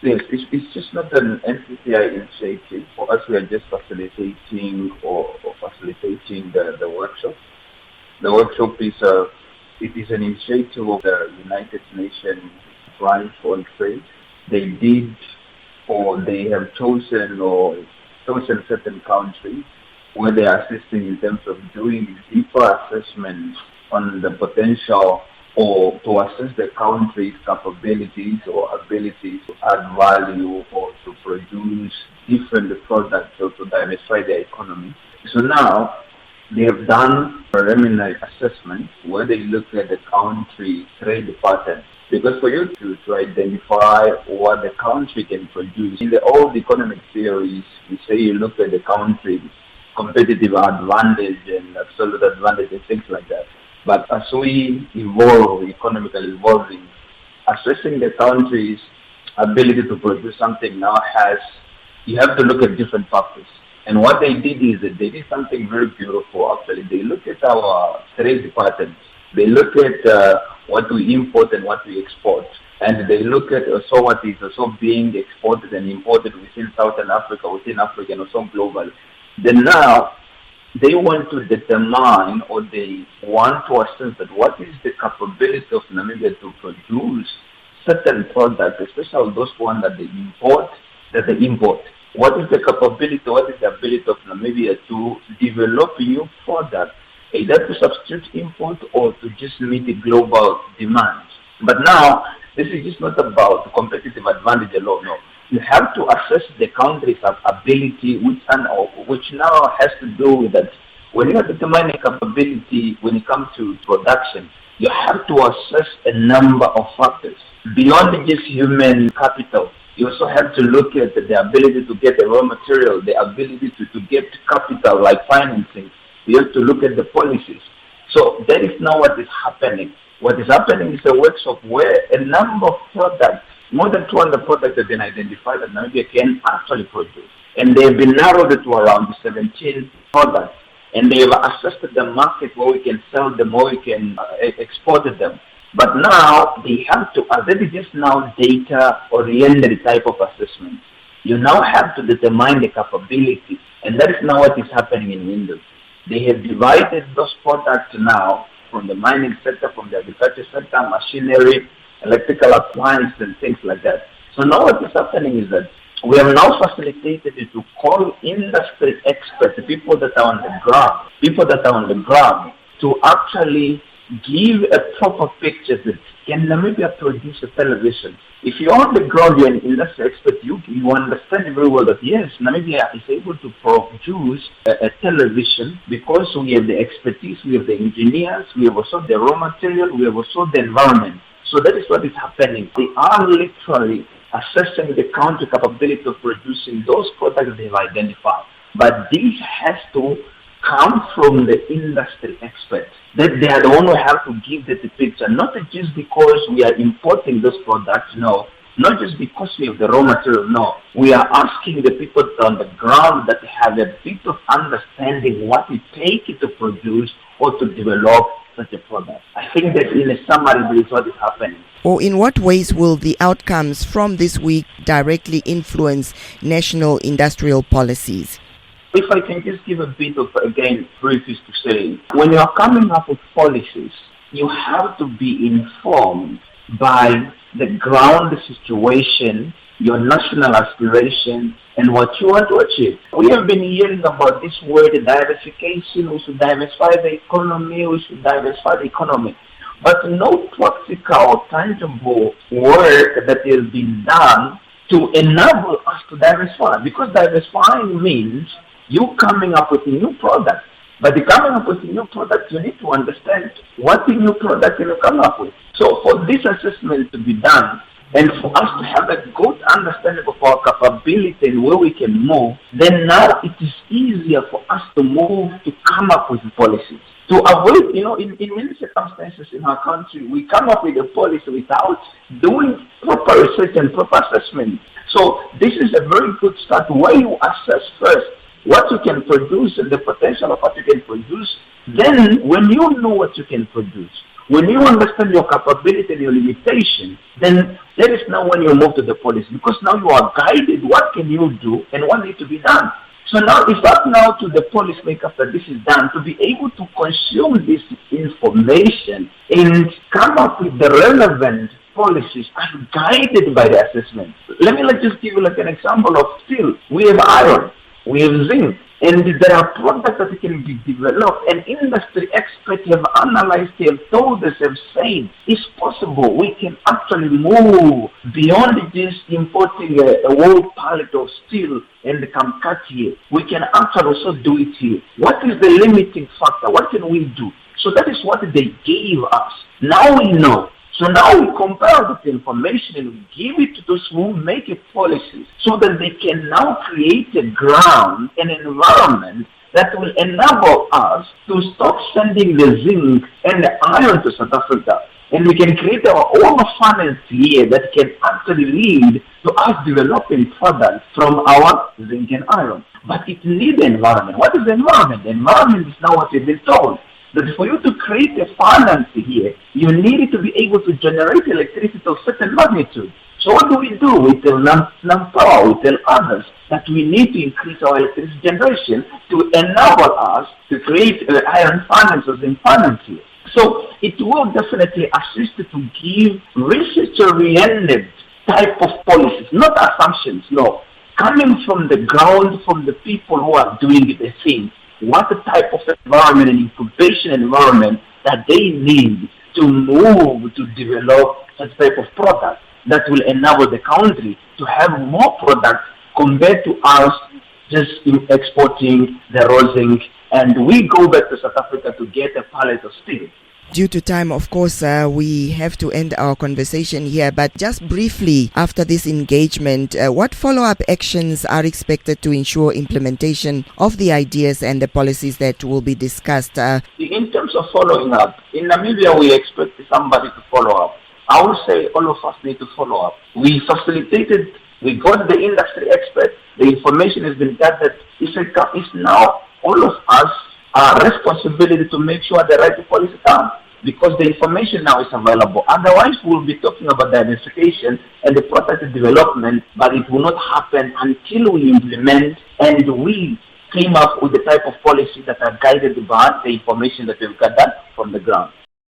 Yes, it's just not an NCCI initiative. For us, we are just facilitating or facilitating the workshop. The workshop it is an initiative of the United Nations branch on trade. They did, or they have chosen certain countries where they are assisting in terms of doing deeper assessments on the potential or to assess the country's capabilities or abilities to add value or to produce different products or to diversify their economy. So now they have done preliminary assessment where they look at the country trade pattern. Because for you to identify what the country can produce, in the old economic theories, we say you look at the country's competitive advantage and absolute advantage and things like that. But as we evolve, economically evolving, assessing the country's ability to produce something now you have to look at different factors. And what they did is that they did something very beautiful actually. They look at our trade patterns. They look at what we import and what we export. And they look at also what is also being exported and imported within Southern Africa, within Africa, and also global. Then now, they want to determine or they want to assess that what is the capability of Namibia to produce certain products, especially those ones that they import. What is the capability, what is the ability of Namibia to develop new products, either to substitute import or to just meet the global demand. But now, this is just not about competitive advantage alone, no. You have to assess the country's ability, which now has to do with that. When you are determining capability when it comes to production, you have to assess a number of factors. Beyond just human capital, you also have to look at the ability to get the raw material, the ability to get capital like financing. You have to look at the policies. So that is now what is happening. What is happening is a workshop where a number of products, more than 200 products have been identified that Namibia can actually produce. And they have been narrowed to around 17 products. And they have assessed the market where we can sell them, where we can export them. But now they have to, that is just now data-oriented type of assessment. You now have to determine the capability. And that is now what is happening in Windows. They have divided those products now from the mining sector, from the agriculture sector, machinery, electrical appliances, and things like that. So now what is happening is that we have now facilitated it to call industry experts, people that are on the ground, to actually give a proper picture that can Namibia produce a television. If you're on the ground, you're an industry expert, you understand very well that yes, Namibia is able to produce a television because we have the expertise, we have the engineers, we have also the raw material, we have also the environment. So that is what is happening. They are literally assessing the country capability of producing those products they've identified. But this has to come from the industry experts. That they are the one who have to give the picture, not just because we are importing those products, no. Not just because we have the raw material, no. We are asking the people on the ground that have a bit of understanding what it takes to produce or to develop such a product. I think that in a summary, this is what is happening. Or in what ways will the outcomes from this week directly influence national industrial policies? If I can just give a bit of, again, brief is to say, when you are coming up with policies, you have to be informed by the ground situation, your national aspiration, and what you want to achieve. We have been hearing about this word diversification. We should diversify the economy. But no practical, tangible work that has been done to enable us to diversify. Because diversifying means you coming up with a new product. But the coming up with a new product, you need to understand what the new product you come up with. So for this assessment to be done, and for us to have a good understanding of our capability and where we can move, then now it is easier for us to move to come up with policies. To avoid, in many circumstances in our country, we come up with a policy without doing proper research and proper assessment. So this is a very good start where you assess first what you can produce and the potential of what you can produce. Then when you know what you can produce, When you understand your capability and your limitation, then that is now when you move to the policy, because now you are guided what can you do and what needs to be done. So now it's up now to the policymaker after this is done to be able to consume this information and come up with the relevant policies as guided by the assessment. Let me just give you like an example of steel. We have iron, we have zinc, and there are products that can be developed, and industry experts have analyzed, have told us, have said, it's possible we can actually move beyond just importing a whole pallet of steel and come cut here. We can actually also do it here. What is the limiting factor? What can we do? So that is what they gave us. Now we know. So now we compare this information and we give it to those who make a policy so that they can now create a ground, an environment that will enable us to stop sending the zinc and the iron to South Africa. And we can create our own finance here that can actually lead to us developing products from our zinc and iron. But it needs the environment. What is the environment? The environment is now what we've been told. That for you to create a finance here, you need to be able to generate electricity of certain magnitude. So what do? We tell NAMPower, we tell others that we need to increase our electricity generation to enable us to create iron finances in finance here. So it will definitely assist to give research-oriented type of policies, not assumptions, no. Coming from the ground, from the people who are doing the thing. What the type of environment and incubation environment that they need to move to develop such type of product that will enable the country to have more products compared to us just exporting the raw zinc, and we go back to South Africa to get a pallet of steel. Due to time, of course, we have to end our conversation here. But just briefly, after this engagement, what follow-up actions are expected to ensure implementation of the ideas and the policies that will be discussed? In terms of following up, in Namibia, we expect somebody to follow up. I would say all of us need to follow up. We facilitated, we got the industry experts, the information has been gathered. It's now all of us our responsibility to make sure the right policy comes, because the information now is available. Otherwise, we'll be talking about the identification and the product development, but it will not happen until we implement and we came up with the type of policy that are guided by the information that we've gathered from the ground.